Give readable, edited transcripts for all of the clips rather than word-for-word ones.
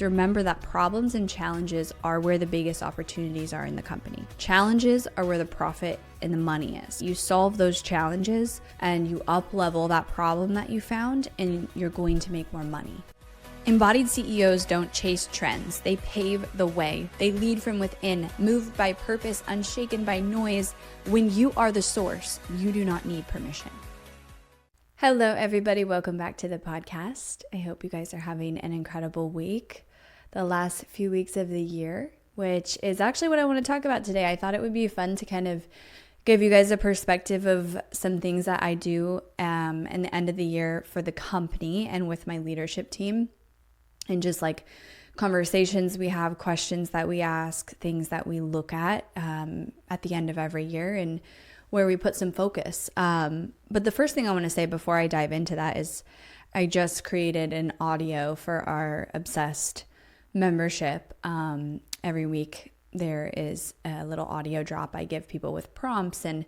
Remember that problems and challenges are where the biggest opportunities are in the company. Challenges are where the profit and the money is. You solve those challenges and you up-level that problem that you found, and you're going to make more money. Embodied CEOs don't chase trends. They pave the way. They lead from within, moved by purpose, unshaken by noise. When you are the source, you do not need permission. Hello, everybody. Welcome back to the podcast. I hope you guys are having an incredible week. The last few weeks of the year, which is actually what I want to talk about today. I thought it would be fun to kind of give you guys a perspective of some things that I do in the end of the year for the company and with my leadership team, and just like conversations we have, questions that we ask, things that we look at the end of every year, and where we put some focus. But the first thing I want to say before I dive into that is I just created an audio for our Obsessed membership. Every week there is a little audio drop I give people with prompts, and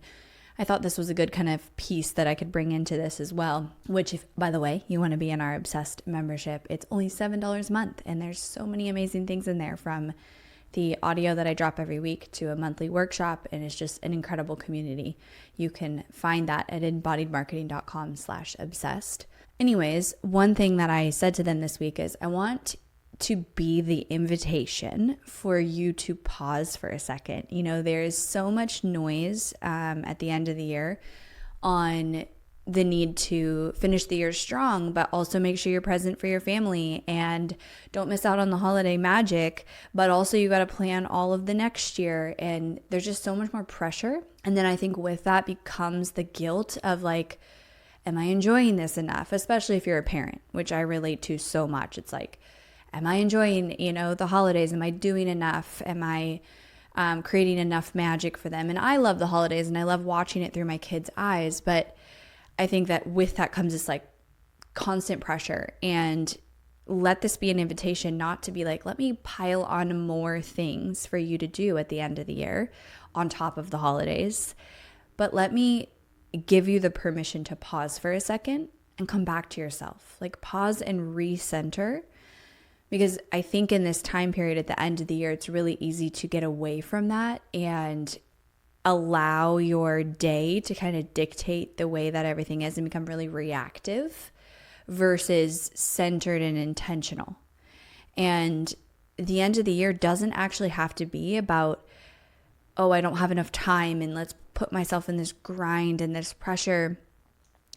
I thought this was a good kind of piece that I could bring into this as well, which, if, by the way, you want to be in our Obsessed membership, it's only $7 a month, and there's so many amazing things in there, from the audio that I drop every week to a monthly workshop, and it's just an incredible community. You can find that at embodiedmarketing.com/obsessed. Anyways, one thing that I said to them this week is I want to be the invitation for you to pause for a second. You know, there is so much noise at the end of the year on the need to finish the year strong, but also make sure you're present for your family and don't miss out on the holiday magic. But also you got to plan all of the next year, and there's just so much more pressure. And then I think with that becomes the guilt of like, am I enjoying this enough? Especially if you're a parent, which I relate to so much. It's like, am I enjoying, the holidays? Am I doing enough? Am I creating enough magic for them? And I love the holidays and I love watching it through my kids' eyes. But I think that with that comes this like constant pressure, and let this be an invitation not to be like, let me pile on more things for you to do at the end of the year on top of the holidays. But let me give you the permission to pause for a second and come back to yourself. Like pause and recenter. Because I think in this time period at the end of the year, it's really easy to get away from that and allow your day to kind of dictate the way that everything is and become really reactive versus centered and intentional. And the end of the year doesn't actually have to be about, oh, I don't have enough time and let's put myself in this grind and this pressure.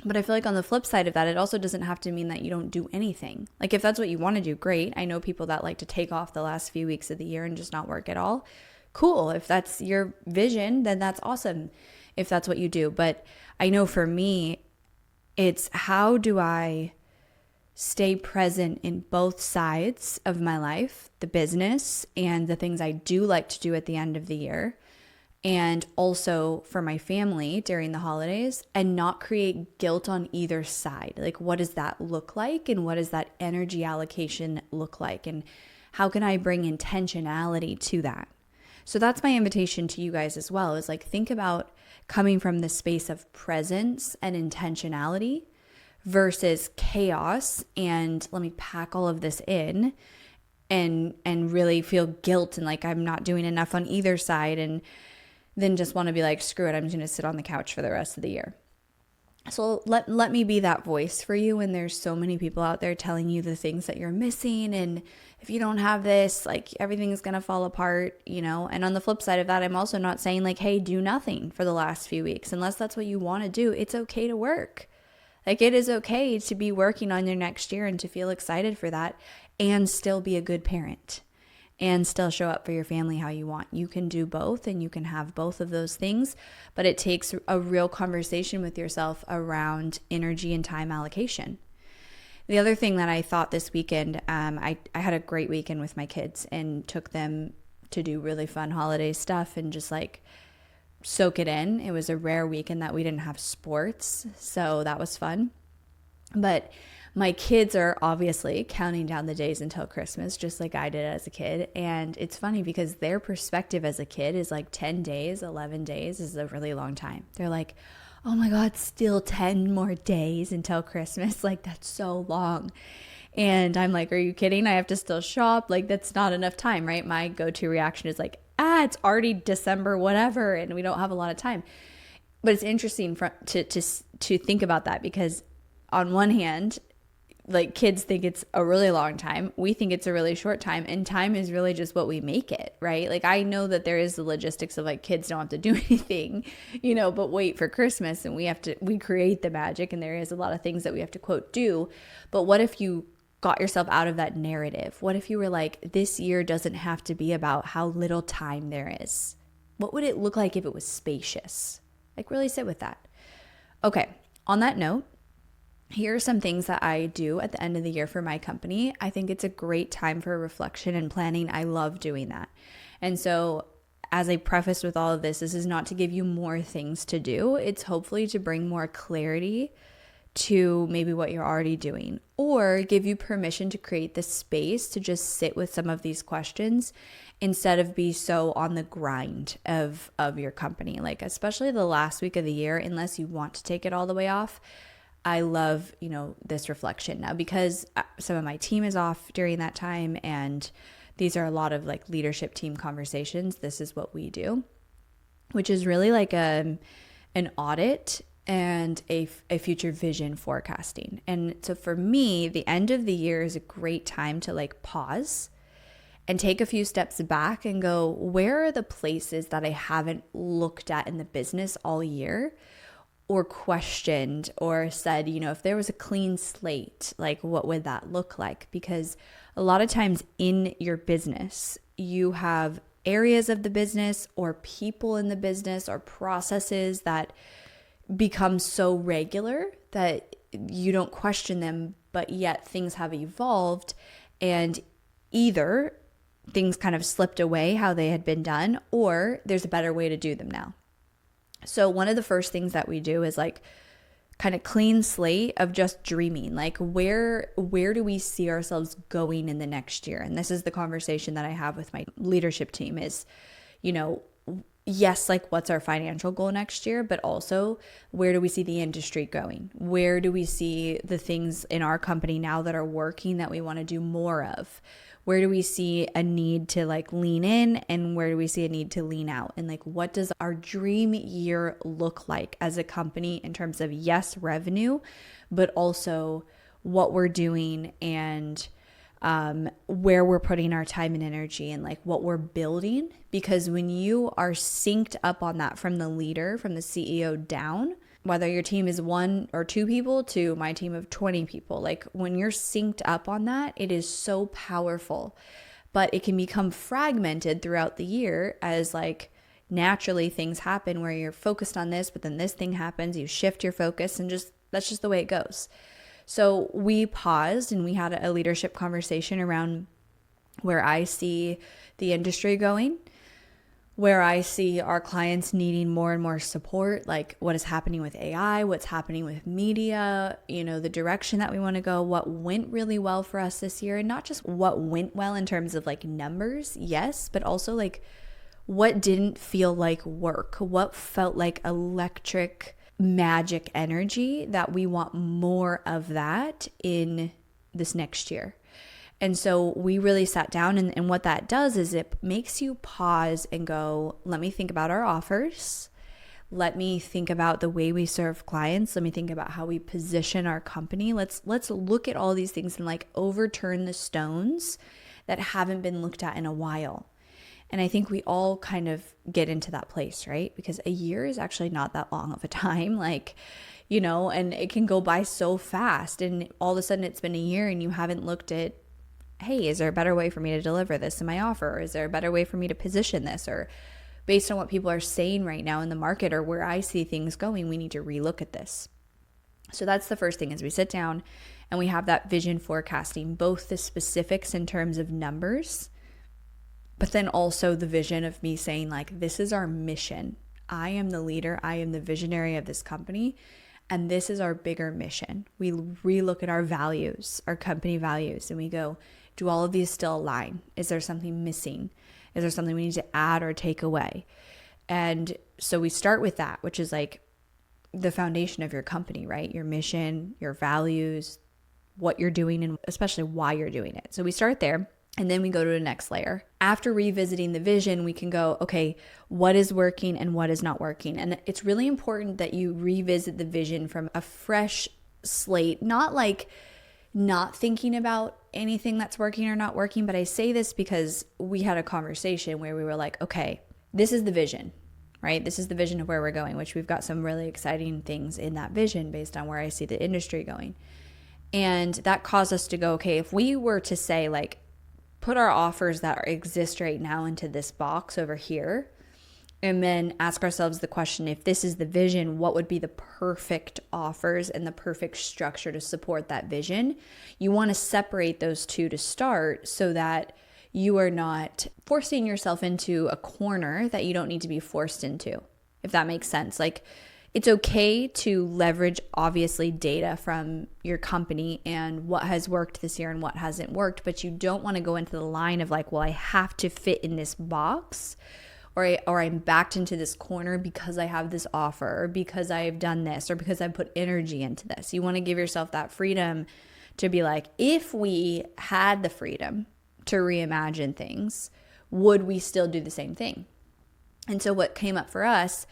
But I feel like on the flip side of that, it also doesn't have to mean that you don't do anything. Like if that's what you want to do, great. I know people that like to take off the last few weeks of the year and just not work at all. Cool. If that's your vision, then that's awesome if that's what you do. But I know for me, it's how do I stay present in both sides of my life, the business and the things I do like to do at the end of the year, and also for my family during the holidays, and not create guilt on either side. Like, what does that look like? And what does that energy allocation look like? And how can I bring intentionality to that? So that's my invitation to you guys as well, is like, think about coming from the space of presence and intentionality versus chaos. And let me pack all of this in and really feel guilt and like I'm not doing enough on either side, and then just want to be like, screw it, I'm just going to sit on the couch for the rest of the year. So let me be that voice for you when there's so many people out there telling you the things that you're missing. And if you don't have this, like everything's going to fall apart, And on the flip side of that, I'm also not saying like, hey, do nothing for the last few weeks. Unless that's what you want to do, it's okay to work. Like it is okay to be working on your next year and to feel excited for that and still be a good parent and still show up for your family how you want. You can do both and you can have both of those things, but it takes a real conversation with yourself around energy and time allocation. The other thing that I thought this weekend, I had a great weekend with my kids and took them to do really fun holiday stuff and just like soak it in. It was a rare weekend that we didn't have sports, so that was fun. But my kids are obviously counting down the days until Christmas, just like I did as a kid. And it's funny because their perspective as a kid is like 10 days, 11 days is a really long time. They're like, oh my God, still 10 more days until Christmas. Like that's so long. And I'm like, are you kidding? I have to still shop. Like, that's not enough time, right? My go-to reaction is like, it's already December, whatever, and we don't have a lot of time. But it's interesting to think about that, because on one hand, like, kids think it's a really long time. We think it's a really short time, and time is really just what we make it, right? Like, I know that there is the logistics of like kids don't have to do anything, but wait for Christmas and we create the magic, and there is a lot of things that we have to quote do. But what if you got yourself out of that narrative? What if you were like, this year doesn't have to be about how little time there is? What would it look like if it was spacious? Like, really sit with that. Okay, on that note, here are some things that I do at the end of the year for my company. I think it's a great time for reflection and planning. I love doing that. And so, as I prefaced with all of this is not to give you more things to do. It's hopefully to bring more clarity to maybe what you're already doing, or give you permission to create the space to just sit with some of these questions instead of be so on the grind of your company. Like, especially the last week of the year, unless you want to take it all the way off, I love, this reflection now, because some of my team is off during that time, and these are a lot of like leadership team conversations. This is what we do, which is really like an audit and a future vision forecasting. And so for me, the end of the year is a great time to like pause and take a few steps back and go, where are the places that I haven't looked at in the business all year, or questioned, or said, if there was a clean slate, like what would that look like? Because a lot of times in your business, you have areas of the business or people in the business or processes that become so regular that you don't question them, but yet things have evolved, and either things kind of slipped away how they had been done, or there's a better way to do them now. So one of the first things that we do is like kind of clean slate of just dreaming. Like, where do we see ourselves going in the next year? And this is the conversation that I have with my leadership team is, yes, like, what's our financial goal next year, but also where do we see the industry going? Where do we see the things in our company now that are working that we want to do more of? Where do we see a need to like lean in, and where do we see a need to lean out? And like, what does our dream year look like as a company in terms of, yes, revenue, but also what we're doing and where we're putting our time and energy, and like what we're building? Because when you are synced up on that from the leader, from the CEO down, whether your team is 1 or 2 people to my team of 20 people, like when you're synced up on that, it is so powerful. But it can become fragmented throughout the year as like naturally things happen where you're focused on this, but then this thing happens, you shift your focus, and that's just the way it goes. So we paused and we had a leadership conversation around where I see the industry going, where I see our clients needing more and more support, like what is happening with AI, what's happening with media, the direction that we want to go, what went really well for us this year, and not just what went well in terms of like numbers, yes, but also like what didn't feel like work, what felt like electric magic energy that we want more of that in this next year. And so we really sat down, and what that does is it makes you pause and go, let me think about our offers. Let me think about the way we serve clients. Let me think about how we position our company. Let's look at all these things and like overturn the stones that haven't been looked at in a while. And I think we all kind of get into that place, right? Because a year is actually not that long of a time, and it can go by so fast. And all of a sudden it's been a year and you haven't looked at, hey, is there a better way for me to deliver this in my offer? Or is there a better way for me to position this? Or based on what people are saying right now in the market, or where I see things going, we need to relook at this. So that's the first thing, is we sit down and we have that vision forecasting, both the specifics in terms of numbers, but then also the vision of me saying like, this is our mission. I am the leader. I am the visionary of this company. And this is our bigger mission. We relook at our values, our company values, and we go, do all of these still align? Is there something missing? Is there something we need to add or take away? And so we start with that, which is like the foundation of your company, right? Your mission, your values, what you're doing and especially why you're doing it. So we start there. And then we go to the next layer. After revisiting the vision, we can go, okay, what is working and what is not working? And it's really important that you revisit the vision from a fresh slate, not like not thinking about anything that's working or not working. But I say this because we had a conversation where we were like, okay, this is the vision, right? This is the vision of where we're going, which we've got some really exciting things in that vision based on where I see the industry going. And that caused us to go, okay, if we were to say like, put our offers that exist right now into this box over here, and then ask ourselves the question, if this is the vision, what would be the perfect offers and the perfect structure to support that vision? You want to separate those two to start so that you are not forcing yourself into a corner that you don't need to be forced into, if that makes sense. Like, it's okay to leverage, obviously, data from your company and what has worked this year and what hasn't worked, but you don't want to go into the line of like, well, I have to fit in this box, or I'm backed into this corner because I have this offer, or because I've done this, or because I put energy into this. You want to give yourself that freedom to be like, if we had the freedom to reimagine things, would we still do the same thing? And so what came up for us,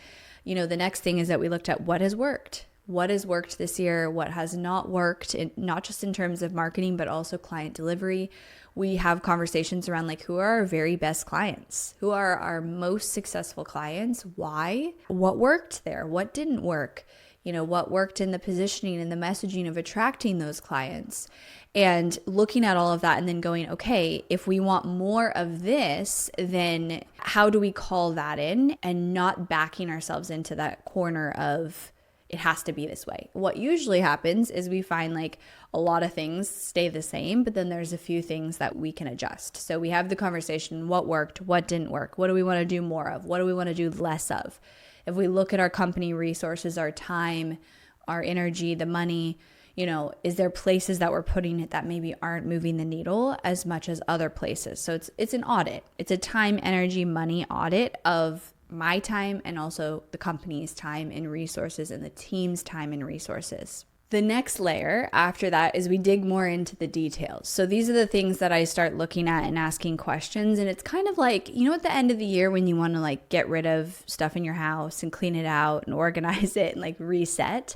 the next thing is that we looked at what has worked. What has worked this year? What has not worked? Not just in terms of marketing, but also client delivery. We have conversations around like, who are our very best clients? Who are our most successful clients? Why? What worked there? What didn't work? What worked in the positioning and the messaging of attracting those clients? And looking at all of that and then going, okay, if we want more of this, then how do we call that in and not backing ourselves into that corner of it has to be this way? What usually happens is we find like a lot of things stay the same, but then there's a few things that we can adjust. So we have the conversation, what worked, what didn't work, what do we want to do more of, what do we want to do less of? If we look at our company resources, our time, our energy, the money, is there places that we're putting it that maybe aren't moving the needle as much as other places? So it's an audit. It's a time, energy, money audit of my time and also the company's time and resources and the team's time and resources. The next layer after that is we dig more into the details. So these are the things that I start looking at and asking questions. And it's kind of like, at the end of the year when you want to like get rid of stuff in your house and clean it out and organize it and like reset.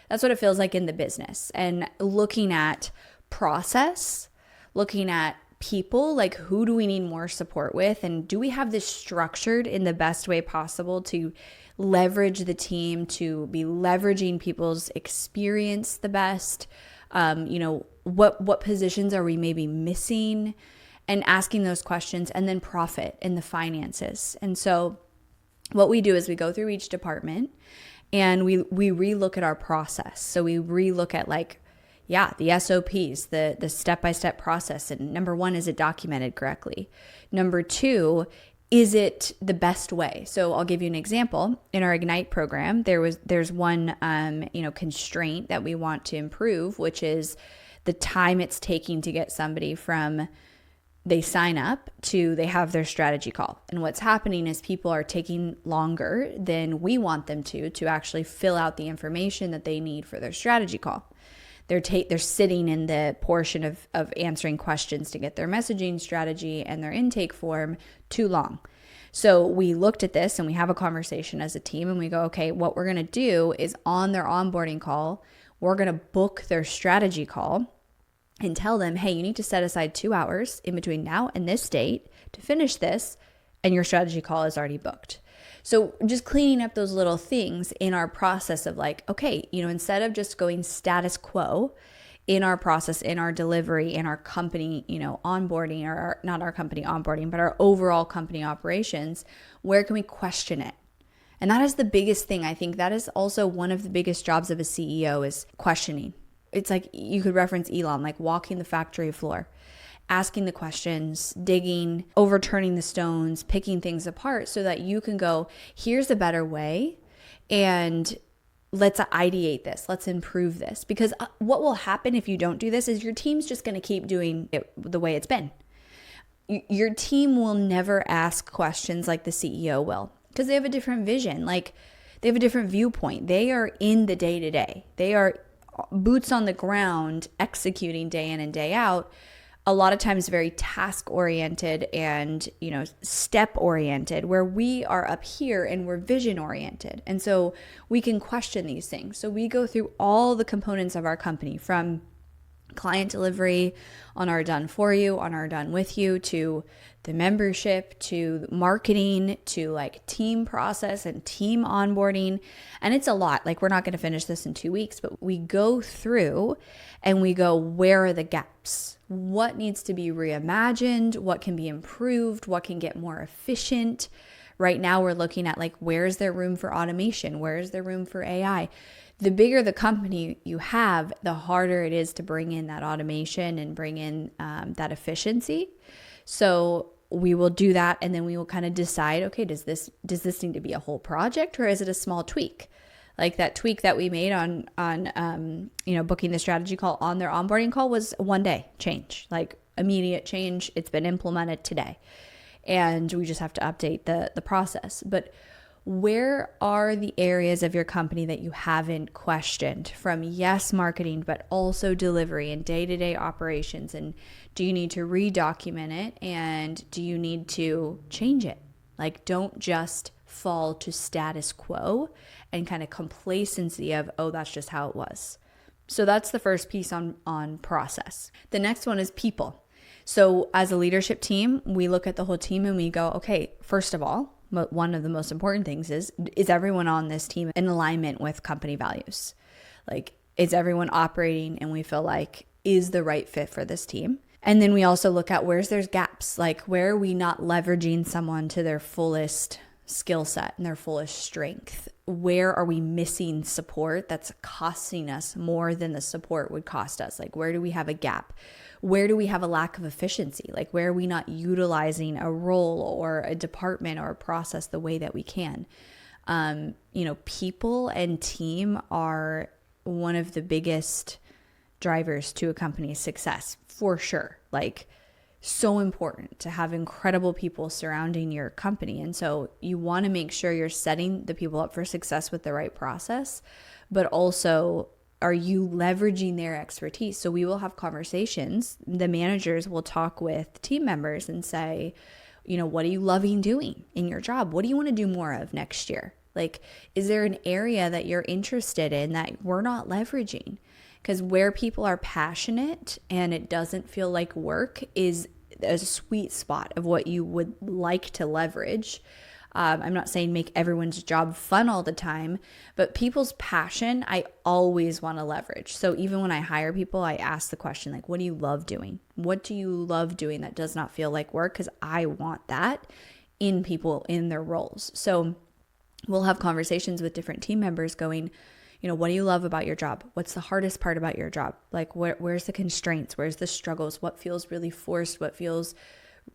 That's what it feels like in the business. And looking at process, looking at people, like who do we need more support with? And do we have this structured in the best way possible to leverage the team, to be leveraging people's experience the best? What positions are we maybe missing? And asking those questions, and then profit and the finances. And so what we do is we go through each department and we relook at our process. So we relook at the SOPs, the step-by-step process. And number one, is it documented correctly? Number two, is it the best way? So I'll give you an example. In our Ignite program, there's one constraint that we want to improve, which is the time it's taking to get somebody from they sign up to they have their strategy call. And what's happening is people are taking longer than we want them to actually fill out the information that they need for their strategy call. They're sitting in the portion of answering questions to get their messaging strategy and their intake form too long. So we looked at this and we have a conversation as a team and we go, okay, what we're going to do is on their onboarding call, we're going to book their strategy call and tell them, hey, you need to set aside 2 hours in between now and this date to finish this, and your strategy call is already booked. So just cleaning up those little things in our process of like, okay, instead of just going status quo in our process, in our delivery, in our company, onboarding, or not our company onboarding, but our overall company operations, where can we question it? And that is the biggest thing. I think that is also one of the biggest jobs of a CEO is questioning. It's like you could reference Elon, like walking the factory floor, asking the questions, digging, overturning the stones, picking things apart so that you can go, here's a better way, and let's ideate this. Let's improve this. Because what will happen if you don't do this is your team's just going to keep doing it the way it's been. Your team will never ask questions like the CEO will because they have a different vision. Like they have a different viewpoint. They are in the day-to-day. They are boots on the ground, executing day in and day out, a lot of times very task oriented and, step oriented, where we are up here and we're vision oriented. And so we can question these things. So we go through all the components of our company, from client delivery on our done for you, on our done with you, to the membership, to marketing, to like team process and team onboarding. And it's a lot. Like, we're not going to finish this in 2 weeks, but we go through and we go, where are the gaps? What needs to be reimagined? What can be improved? What can get more efficient? Right now we're looking at like, where is there room for automation? Where is there room for AI? The bigger the company you have, the harder it is to bring in that automation and bring in that efficiency. So we will do that, and then we will kind of decide, okay, does this need to be a whole project, or is it a small tweak? Like that tweak that we made on booking the strategy call on their onboarding call was 1 day change, like immediate change. It's been implemented today, and we just have to update the process. But where are the areas of your company that you haven't questioned, from yes, marketing, but also delivery and day-to-day operations? And do you need to redocument it? And do you need to change it? Like, don't just fall to status quo and kind of complacency of, oh, that's just how it was. So that's the first piece on process. The next one is people. So as a leadership team, we look at the whole team and we go, okay, first of all, one of the most important things is everyone on this team in alignment with company values? Like, is everyone operating and we feel like is the right fit for this team? And then we also look at there's gaps. Like, where are we not leveraging someone to their fullest skill set and their fullest strength? Where are we missing support that's costing us more than the support would cost us? Like, where do we have a gap? Where do we have a lack of efficiency? Like, where are we not utilizing a role or a department or a process the way that we can? People and team are one of the biggest drivers to a company's success, for sure. Like, so important to have incredible people surrounding your company. And so you want to make sure you're setting the people up for success with the right process, but also, are you leveraging their expertise? So we will have conversations. The managers will talk with team members and say, what are you loving doing in your job? What do you want to do more of next year? Like, is there an area that you're interested in that we're not leveraging? Because where people are passionate and it doesn't feel like work is a sweet spot of what you would like to leverage. I'm not saying make everyone's job fun all the time, but people's passion, I always want to leverage. So even when I hire people, I ask the question, like, what do you love doing? What do you love doing that does not feel like work? Because I want that in people in their roles. So we'll have conversations with different team members going, what do you love about your job? What's the hardest part about your job? Like, where's the constraints? Where's the struggles? What feels really forced? What feels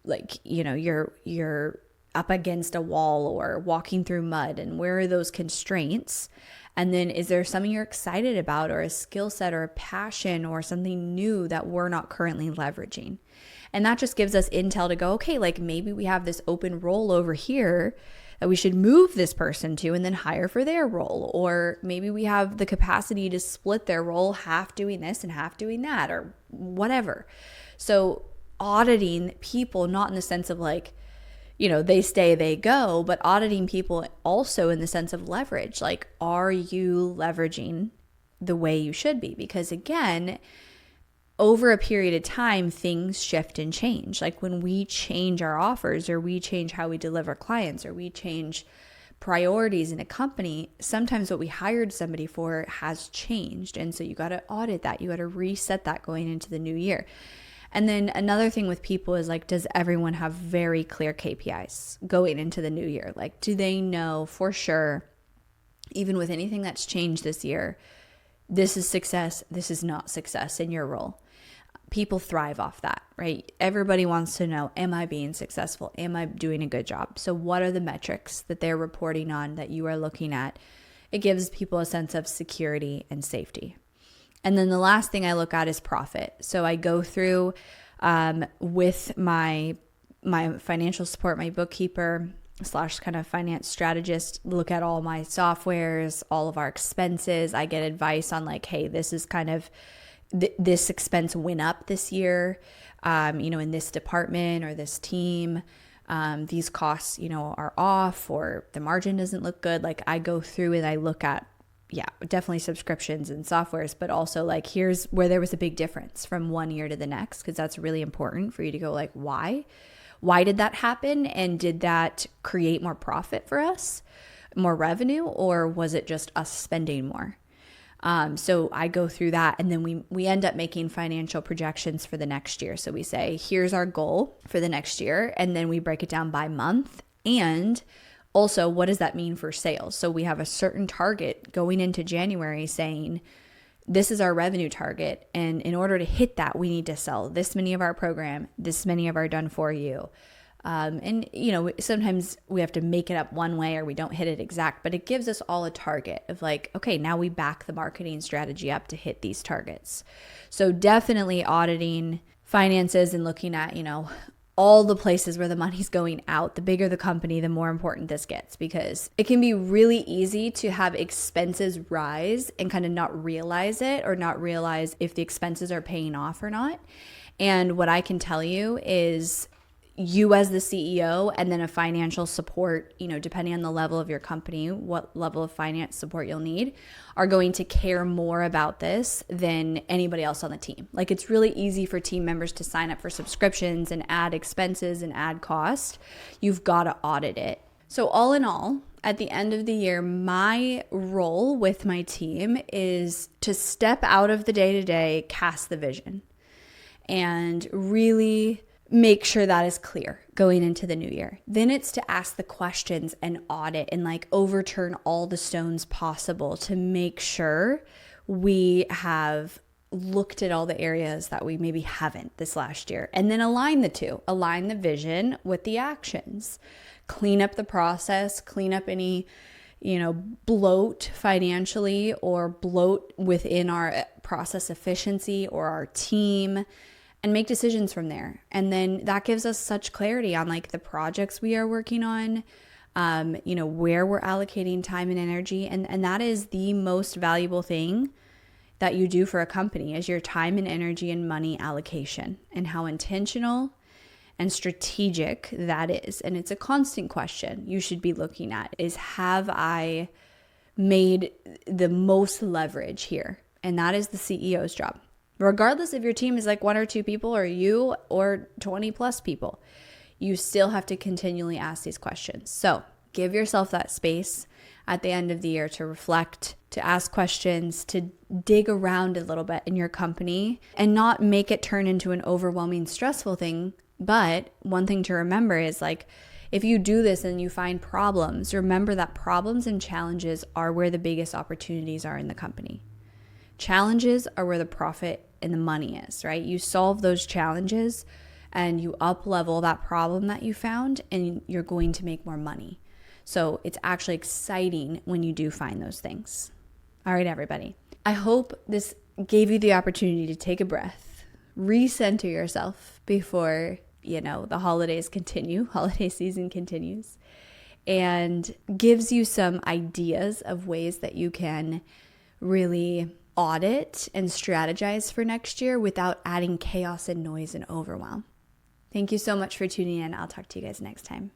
like, you're up against a wall or walking through mud? And where are those constraints? And then is there something you're excited about, or a skill set or a passion or something new that we're not currently leveraging? And that just gives us intel to go, okay, like maybe we have this open role over here that we should move this person to and then hire for their role. Or maybe we have the capacity to split their role, half doing this and half doing that, or whatever. So auditing people, not in the sense of like, they stay, they go, but auditing people also in the sense of leverage. Like, are you leveraging the way you should be? Because again, over a period of time, things shift and change. Like when we change our offers, or we change how we deliver clients, or we change priorities in a company, sometimes what we hired somebody for has changed. And so you got to audit that. You got to reset that going into the new year. And then another thing with people is like, does everyone have very clear KPIs going into the new year? Like, do they know for sure, even with anything that's changed this year, this is success, this is not success in your role? People thrive off that, right? Everybody wants to know, am I being successful? Am I doing a good job? So what are the metrics that they're reporting on that you are looking at? It gives people a sense of security and safety. And then the last thing I look at is profit. So I go through with my financial support, my bookkeeper, slash kind of finance strategist look at all my softwares, all of our expenses. I get advice on like, hey, this is kind of this expense went up this year, in this department or this team. These costs, are off, or the margin doesn't look good. Like I go through and I look at, definitely subscriptions and softwares, but also like here's where there was a big difference from one year to the next, because that's really important for you to go like, why? Why did that happen? And did that create more profit for us, more revenue, or was it just us spending more? So I go through that, and then we end up making financial projections for the next year. So we say, here's our goal for the next year. And then we break it down by month. And also, what does that mean for sales? So we have a certain target going into January saying, this is our revenue target. And in order to hit that, we need to sell this many of our program, this many of our done for you. Sometimes we have to make it up one way or we don't hit it exact, but it gives us all a target of like, okay, now we back the marketing strategy up to hit these targets. So definitely auditing finances and looking at, all the places where the money's going out. The bigger the company, the more important this gets, because it can be really easy to have expenses rise and kind of not realize it, or not realize if the expenses are paying off or not. And what I can tell you is, you as the CEO and then a financial support, depending on the level of your company, what level of finance support you'll need, are going to care more about this than anybody else on the team. Like it's really easy for team members to sign up for subscriptions and add expenses and add cost. You've got to audit it. So all in all, at the end of the year, my role with my team is to step out of the day-to-day, cast the vision, and really make sure that is clear going into the new year. Then it's to ask the questions and audit and like overturn all the stones possible to make sure we have looked at all the areas that we maybe haven't this last year, and then align the two, align the vision with the actions, clean up the process, clean up any, bloat financially or bloat within our process efficiency or our team, and make decisions from there. And then that gives us such clarity on like the projects we are working on, where we're allocating time and energy. And that is the most valuable thing that you do for a company, is your time and energy and money allocation, and how intentional and strategic that is. And it's a constant question you should be looking at is, have I made the most leverage here? And that is the CEO's job. Regardless if your team is like 1 or 2 people, or you, or 20 plus people, you still have to continually ask these questions. So give yourself that space at the end of the year to reflect, to ask questions, to dig around a little bit in your company, and not make it turn into an overwhelming, stressful thing. But one thing to remember is like, if you do this and you find problems, remember that problems and challenges are where the biggest opportunities are in the company. Challenges are where the profit and the money is, right? You solve those challenges and you up level that problem that you found, and you're going to make more money. So it's actually exciting when you do find those things. All right, everybody. I hope this gave you the opportunity to take a breath, recenter yourself before, the holiday season continues, and gives you some ideas of ways that you can really audit and strategize for next year without adding chaos and noise and overwhelm. Thank you so much for tuning in. I'll talk to you guys next time.